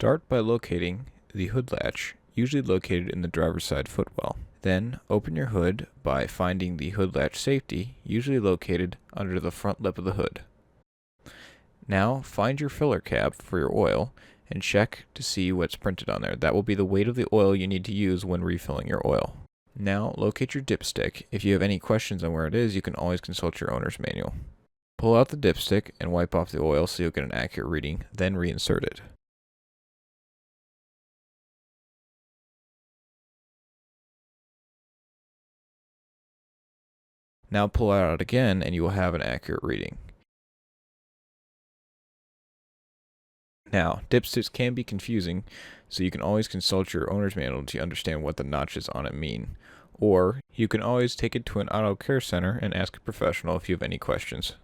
Start by locating the hood latch, usually located in the driver's side footwell. Then open your hood by finding the hood latch safety, usually located under the front lip of the hood. Now find your filler cap for your oil and check to see what's printed on there. That will be the weight of the oil you need to use when refilling your oil. Now locate your dipstick. If you have any questions on where it is, you can always consult your owner's manual. Pull out the dipstick and wipe off the oil so you'll get an accurate reading, then reinsert it. Now pull it out again and you will have an accurate reading. Now, dipsticks can be confusing, so you can always consult your owner's manual to understand what the notches on it mean. Or, you can always take it to an auto care center and ask a professional if you have any questions.